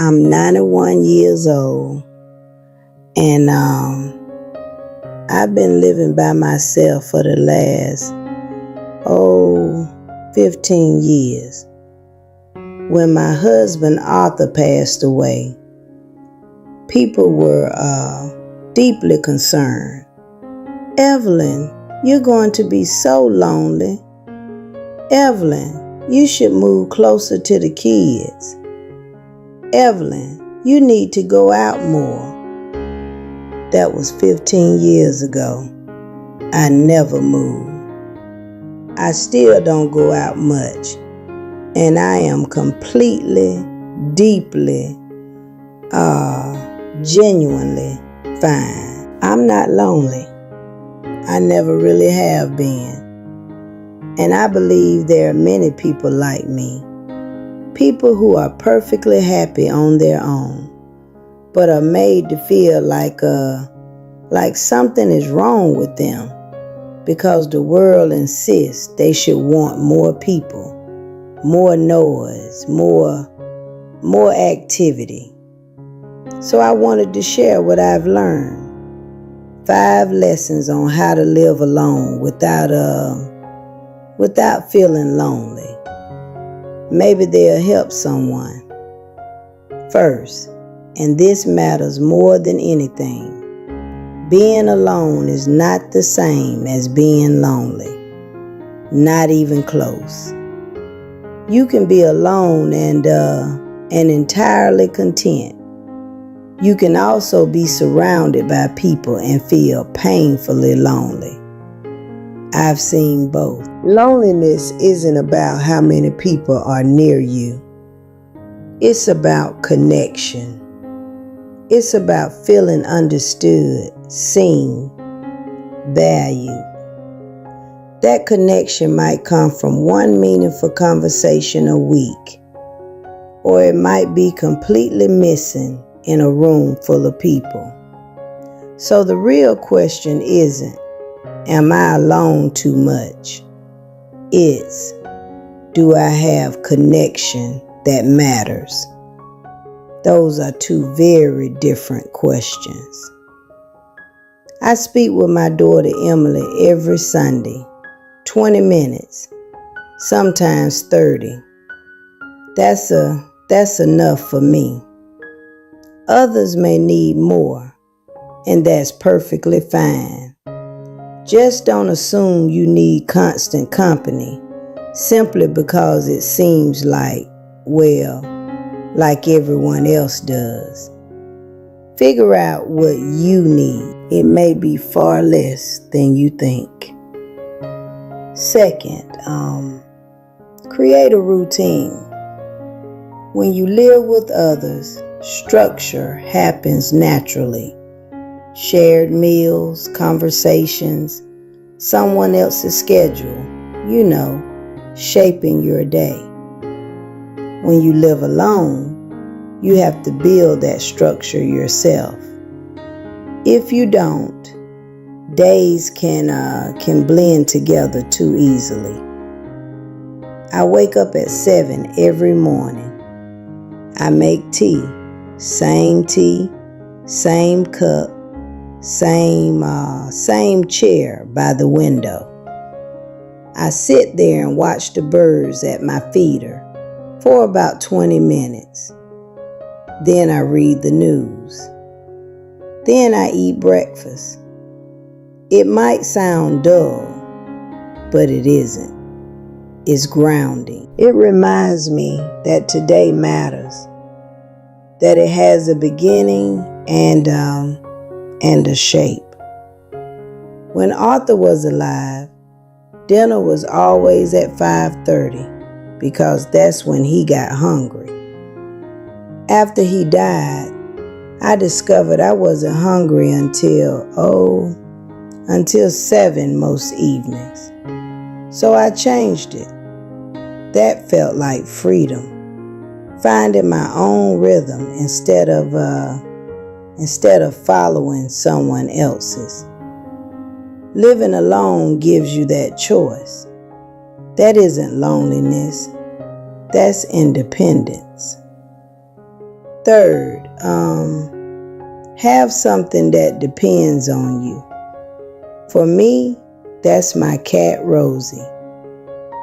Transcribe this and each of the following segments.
I'm 91 years old, and I've been living by myself for the last 15 years. When my husband Arthur passed away, people were deeply concerned. Evelyn, you're going to be so lonely. Evelyn, you should move closer to the kids. Evelyn, you need to go out more. That was 15 years ago. I never moved. I still don't go out much. And I am completely, deeply, genuinely fine. I'm not lonely. I never really have been. And I believe there are many people like me. People who are perfectly happy on their own, but are made to feel like something is wrong with them because the world insists they should want more people, more noise, more activity. So I wanted to share what I've learned. 5 lessons on how to live alone without feeling lonely. Maybe they'll help someone. First, and this matters more than anything, being alone is not the same as being lonely. Not even close. You can be alone and entirely content. You can also be surrounded by people and feel painfully lonely. I've seen both. Loneliness isn't about how many people are near you. It's about connection. It's about feeling understood, seen, valued. That connection might come from one meaningful conversation a week, or it might be completely missing in a room full of people. So the real question isn't, am I alone too much? It's, do I have connection that matters? Those are 2 very different questions. I speak with my daughter Emily every Sunday, 20 minutes, sometimes 30. That's enough for me. Others may need more, and that's perfectly fine. Just don't assume you need constant company simply because it seems like everyone else does. Figure out what you need. It may be far less than you think. Second, create a routine. When you live with others, structure happens naturally. Shared meals, conversations, someone else's schedule, shaping your day. When you live alone, you have to build that structure yourself. If you don't, days can blend together too easily. I wake up at 7 every morning. I make tea, same cup, same chair by the window. I sit there and watch the birds at my feeder for about 20 minutes. Then I read the news. Then I eat breakfast. It might sound dull, but it isn't. It's grounding. It reminds me that today matters, that it has a beginning and a shape. When Arthur was alive, dinner was always at 5:30 because that's when he got hungry. After he died, I discovered I wasn't hungry until 7 most evenings. So I changed it. That felt like freedom. Finding my own rhythm instead of following someone else's. Living alone gives you that choice. That isn't loneliness. That's independence. Third, have something that depends on you. For me, that's my cat Rosie.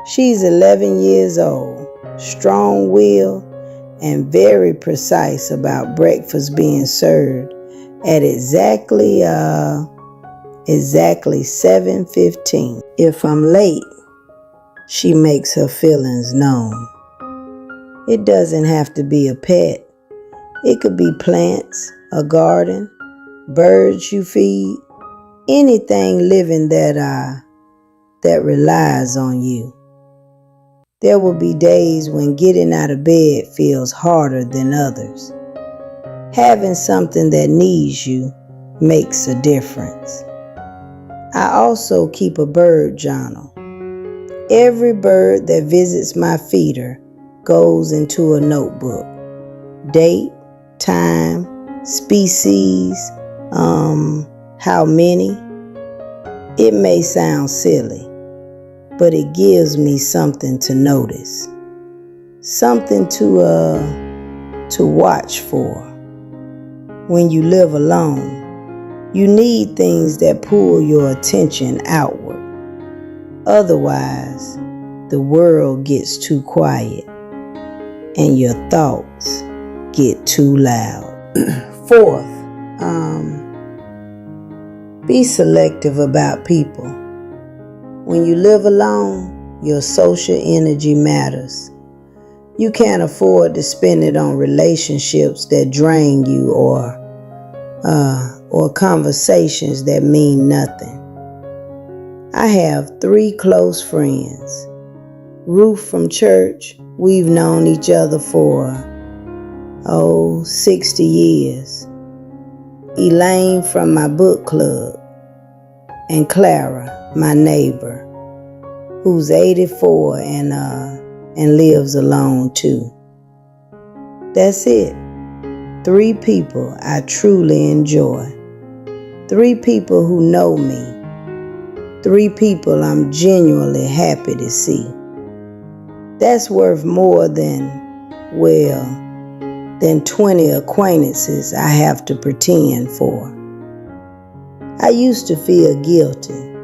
She's 11 years old, strong-willed, and very precise about breakfast being served at exactly 7:15. If I'm late, she makes her feelings known. It doesn't have to be a pet. It could be plants, a garden, birds you feed, anything living that relies on you. There will be days when getting out of bed feels harder than others. Having something that needs you makes a difference. I also keep a bird journal. Every bird that visits my feeder goes into a notebook. Date, time, species, how many. It may sound silly, but it gives me something to notice, something to watch for. When you live alone, you need things that pull your attention outward. Otherwise, the world gets too quiet and your thoughts get too loud. Fourth, be selective about people. When you live alone, your social energy matters. You can't afford to spend it on relationships that drain you or conversations that mean nothing. I have 3 close friends. Ruth from church, we've known each other for 60 years. Elaine from my book club, and Clara, my neighbor, who's 84 and lives alone too. That's it. 3 people I truly enjoy. 3 people who know me. 3 people I'm genuinely happy to see. That's worth more than 20 acquaintances I have to pretend for. I used to feel guilty,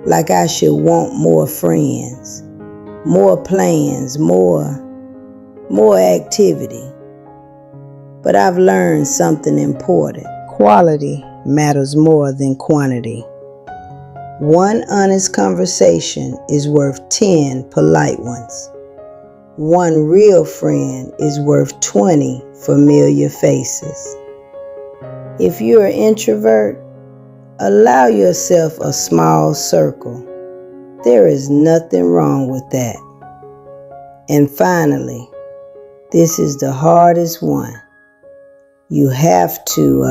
like I should want more friends, more plans, more activity. But I've learned something important. Quality matters more than quantity. 1 honest conversation is worth 10 polite ones. 1 real friend is worth 20 familiar faces. If you're an introvert, allow yourself a small circle. There is nothing wrong with that. And finally, this is the hardest one. You have to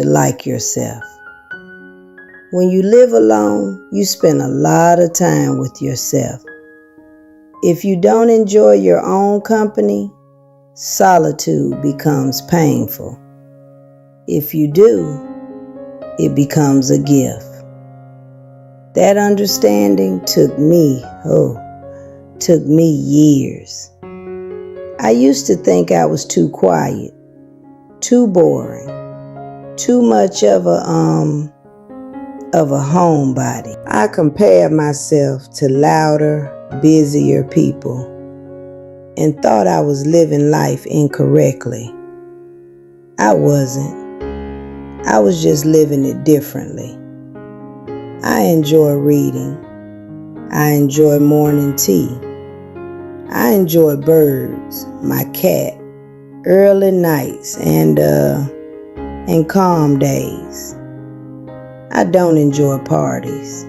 like yourself. When you live alone, you spend a lot of time with yourself. If you don't enjoy your own company, solitude becomes painful. If you do, it becomes a gift. That understanding took me years. I used to think I was too quiet, too boring, too much of a homebody. I compared myself to louder, busier people and thought I was living life incorrectly. I wasn't. I was just living it differently. I enjoy reading. I enjoy morning tea. I enjoy birds, my cat, early nights, and calm days. I don't enjoy parties.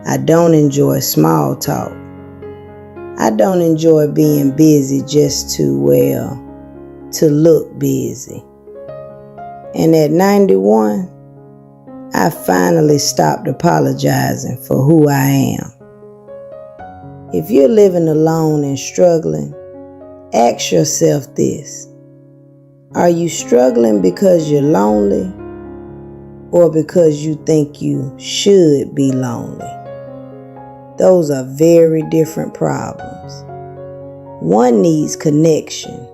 I don't enjoy small talk. I don't enjoy being busy just to look busy. And at 91, I finally stopped apologizing for who I am. If you're living alone and struggling, ask yourself this. Are you struggling because you're lonely or because you think you should be lonely? Those are very different problems. One needs connection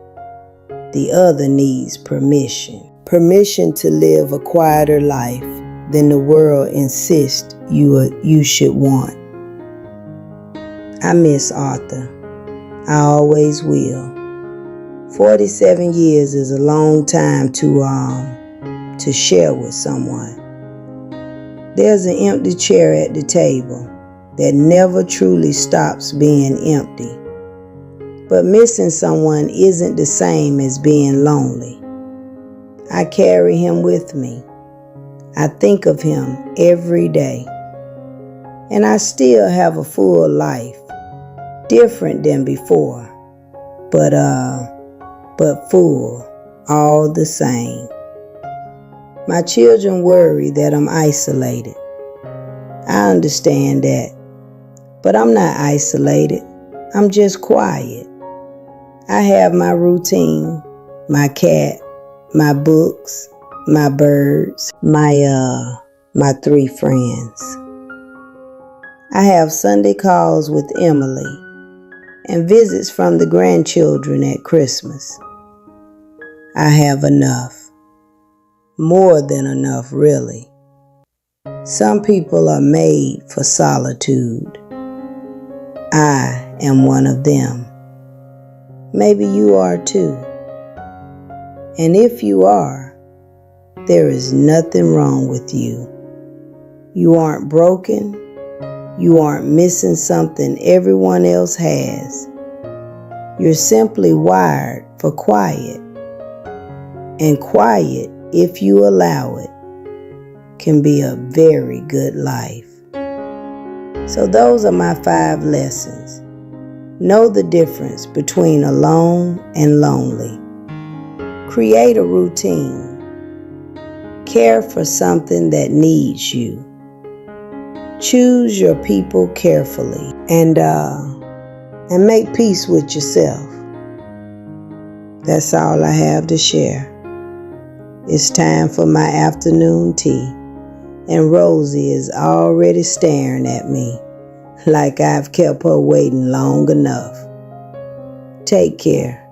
The other needs permission. Permission to live a quieter life than the world insists you should want. I miss Arthur. I always will. 47 years is a long time to share with someone. There's an empty chair at the table that never truly stops being empty. But missing someone isn't the same as being lonely. I carry him with me. I think of him every day. And I still have a full life, different than before, but full all the same. My children worry that I'm isolated. I understand that, but I'm not isolated. I'm just quiet. I have my routine, my cat, my books, my birds, my 3 friends. I have Sunday calls with Emily and visits from the grandchildren at Christmas. I have enough. More than enough, really. Some people are made for solitude. I am one of them. Maybe you are too. And if you are, there is nothing wrong with you. You aren't broken. You aren't missing something everyone else has. You're simply wired for quiet. And quiet, if you allow it, can be a very good life. So those are my 5 lessons. Know the difference between alone and lonely. Create a routine. Care for something that needs you. Choose your people carefully and make peace with yourself. That's all I have to share. It's time for my afternoon tea, and Rosie is already staring at me like I've kept her waiting long enough. Take care.